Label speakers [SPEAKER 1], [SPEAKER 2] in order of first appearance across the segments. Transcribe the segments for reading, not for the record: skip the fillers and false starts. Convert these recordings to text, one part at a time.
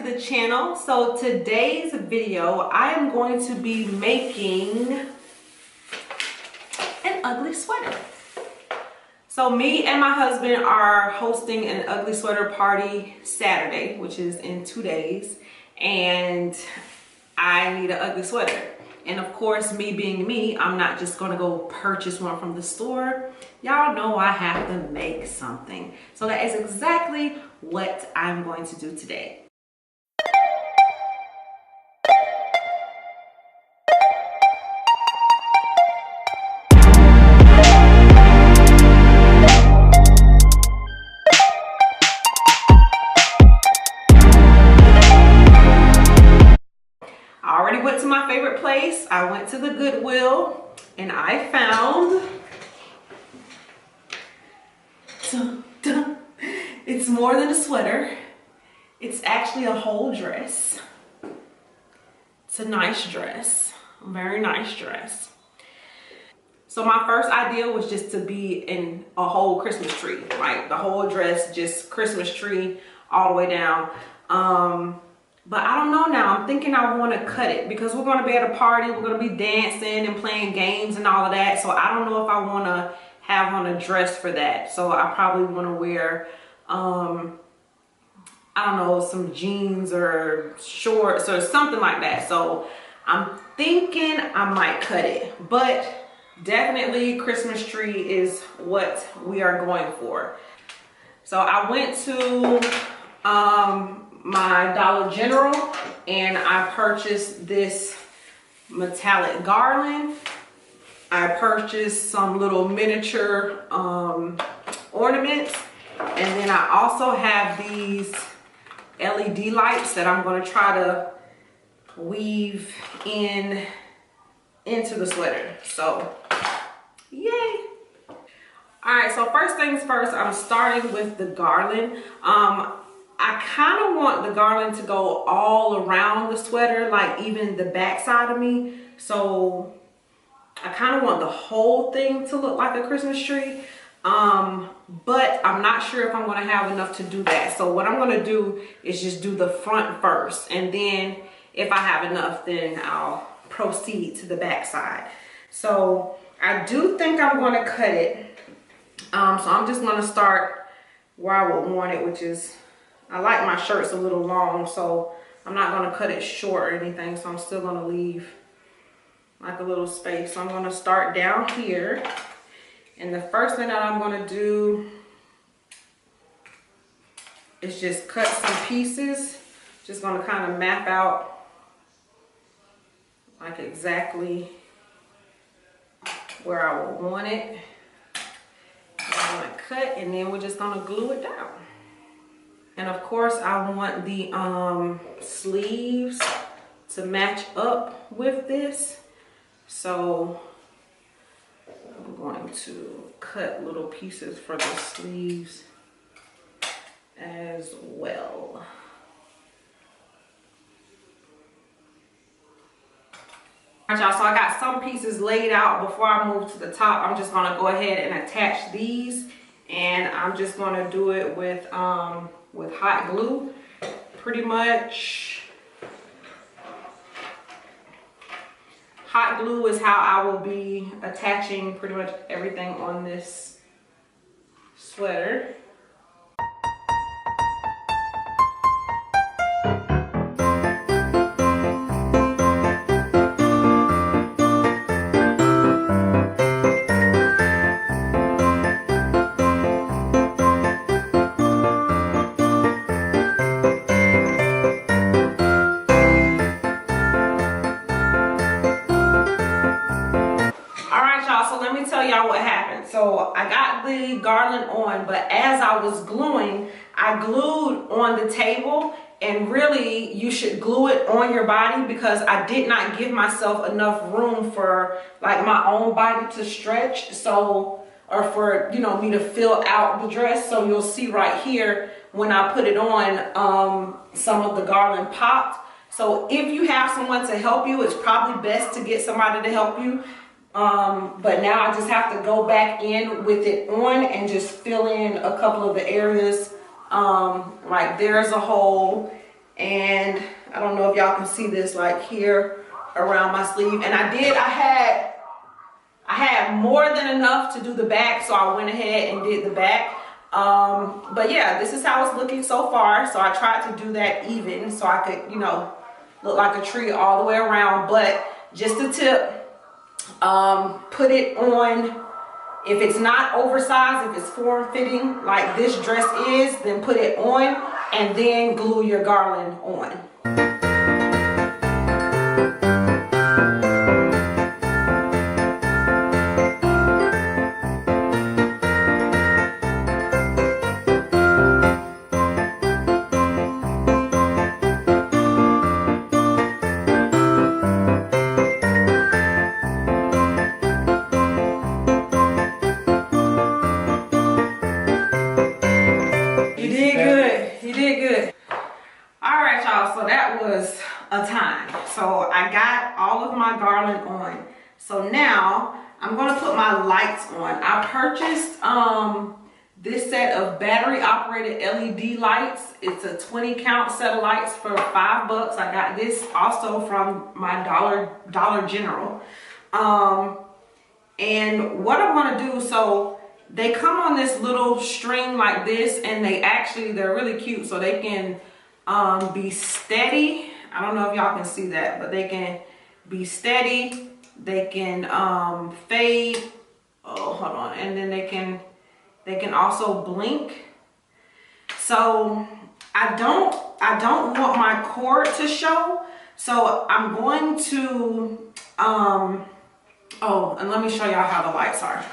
[SPEAKER 1] to the channel. So today's video, I am going to be making an ugly sweater. So me and my husband are hosting an ugly sweater party Saturday, which is in 2 days, and I need an ugly sweater. And of course, me being me, I'm not just gonna go purchase one from the store. Y'all know I have to make something. So that is exactly what I'm going to do today. I already went to my favorite place. I went to the Goodwill and I found, it's more than a sweater. It's actually a whole dress. It's a nice dress, a very nice dress. So my first idea was just to be in a whole Christmas tree, like the whole dress, just Christmas tree all the way down. But I don't know now. I'm thinking I want to cut it because we're going to be at a party. We're going to be dancing and playing games and all of that. So I don't know if I want to have on a dress for that. So I probably want to wear, I don't know, some jeans or shorts or something like that. So I'm thinking I might cut it. But definitely Christmas tree is what we are going for. So I went to my Dollar General and I purchased this metallic garland. I purchased some little miniature ornaments, and then I also have these LED lights that I'm going to try to weave into the sweater. So yay. All right, so first things first, I'm starting with the garland. I kind of want the garland to go all around the sweater, like even the back side of me. So I kind of want the whole thing to look like a Christmas tree. But I'm not sure if I'm going to have enough to do that. So what I'm going to do is just do the front first. And then if I have enough, then I'll proceed to the back side. So I do think I'm going to cut it. So I'm just going to start where I would want it, which is, I like my shirts a little long, so I'm not going to cut it short or anything. So I'm still going to leave like a little space. So I'm going to start down here. And the first thing that I'm going to do is just cut some pieces. Just going to kind of map out like exactly where I would want it. I'm going to cut, and then we're just going to glue it down. And of course, I want the sleeves to match up with this. So I'm going to cut little pieces for the sleeves as well. All right, y'all, so I got some pieces laid out. Before I move to the top, I'm just going to go ahead and attach these. And I'm just going to do it with hot glue, pretty much. Hot glue is how I will be attaching pretty much everything on this sweater. So let me tell y'all what happened. So I got the garland on, but as I was gluing, I glued on the table, and really you should glue it on your body because I did not give myself enough room for like my own body to stretch. So, or for, you know, me to fill out the dress. So you'll see right here when I put it on, some of the garland popped. So if you have someone to help you, it's probably best to get somebody to help you. But now I just have to go back in with it on and just fill in a couple of the areas. Like there's a hole, And I don't know if y'all can see this, like here around my sleeve. And I had more than enough to do the back, so I went ahead and did the back. But yeah, this is how it's looking so far. So I tried to do that even so I could, you know, look like a tree all the way around. But just a tip, put it on. If it's not oversized, if it's form-fitting like this dress is, then put it on and then glue your garland on. So that was a time. So I got all of my garland on. So now I'm going to put my lights on. I purchased this set of battery operated LED lights. It's a 20 count set of lights for $5. I got this also from my Dollar General. And what I'm going to do, so they come on this little string like this, and they're really cute, so they can be steady. I don't know if y'all can see that, but they can be steady. They can fade. Oh, hold on. And then they can also blink. So I don't want my cord to show. So I'm going to oh, and let me show y'all how the lights are.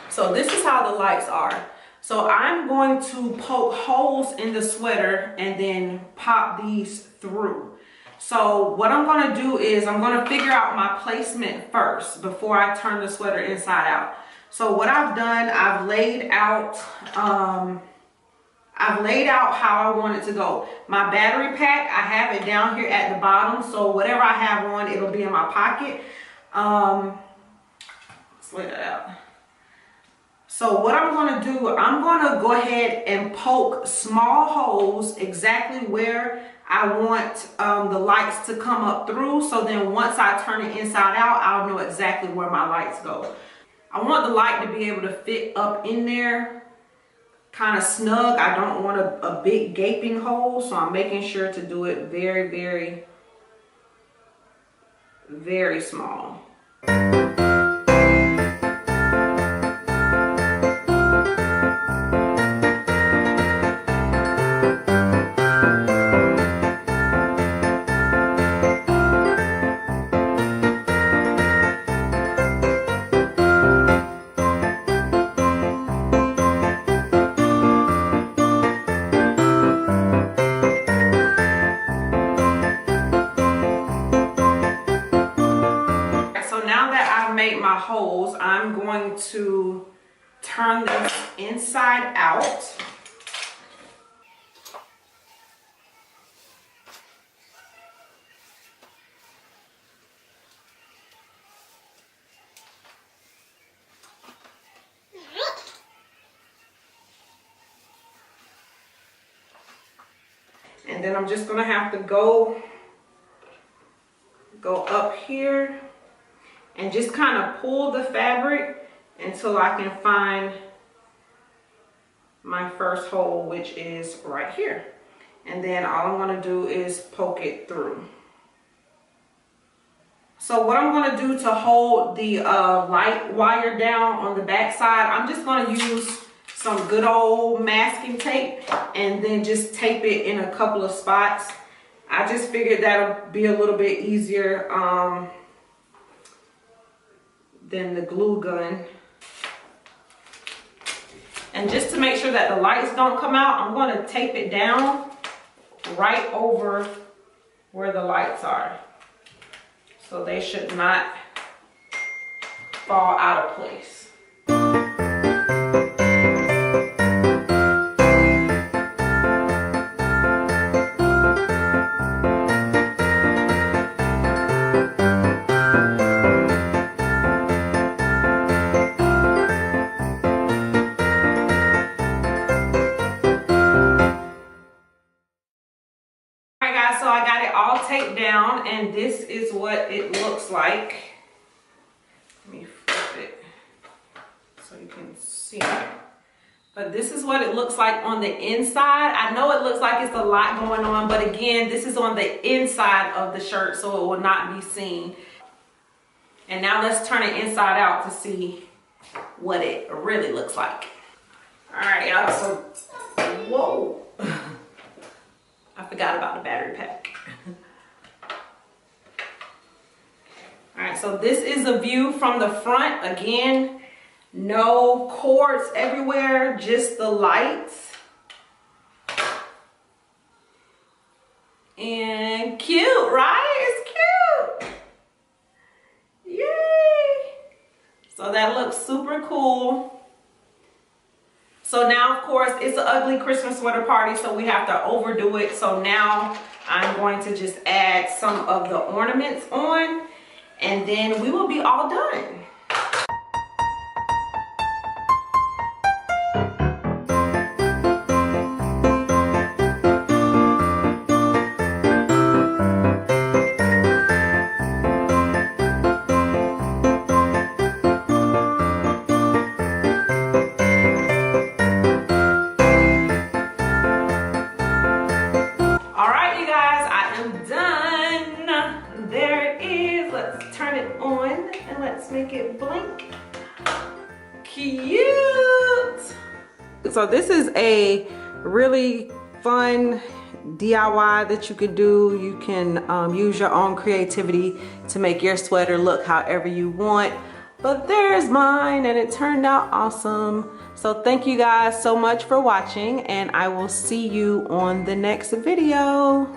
[SPEAKER 1] So this is how the lights are. So I'm going to poke holes in the sweater and then pop these through. So what I'm going to do is I'm going to figure out my placement first before I turn the sweater inside out. So what I've done, I've laid out how I want it to go. My battery pack, I have it down here at the bottom. So whatever I have on, it'll be in my pocket. Let's lay that out. So what I'm going to do, I'm going to go ahead and poke small holes exactly where I want the lights to come up through. So then once I turn it inside out, I'll know exactly where my lights go. I want the light to be able to fit up in there kind of snug. I don't want a big gaping hole. So I'm making sure to do it very, very, very small. My holes, I'm going to turn this inside out. And then I'm just going to have to go up here and just kind of pull the fabric until I can find my first hole, which is right here. And then all I'm going to do is poke it through. So what I'm going to do to hold the light wire down on the back side, I'm just going to use some good old masking tape and then just tape it in a couple of spots. I just figured that'll be a little bit easier than the glue gun. And just to make sure that the lights don't come out, I'm going to tape it down right over where the lights are. So they should not fall out of place. guys, so I got it all taped down, and this is what it looks like. Let me flip it so you can see it. But this is what it looks like on the inside. I know it looks like it's a lot going on, but again, this is on the inside of the shirt, so it will not be seen. And now let's turn it inside out to see what it really looks like. All right, y'all, so, whoa. I forgot about the battery pack. All right, so this is a view from the front. Again, no cords everywhere, just the lights. And cute, right? It's cute. Yay! So that looks super cool. So now, of course, it's an ugly Christmas sweater party, so we have to overdo it. So now I'm going to just add some of the ornaments on, and then we will be all done. Make it blink. Cute. So this is a really fun DIY that you could do. You can use your own creativity to make your sweater look however you want. But there's mine, and it turned out awesome. So thank you guys so much for watching, and I will see you on the next video.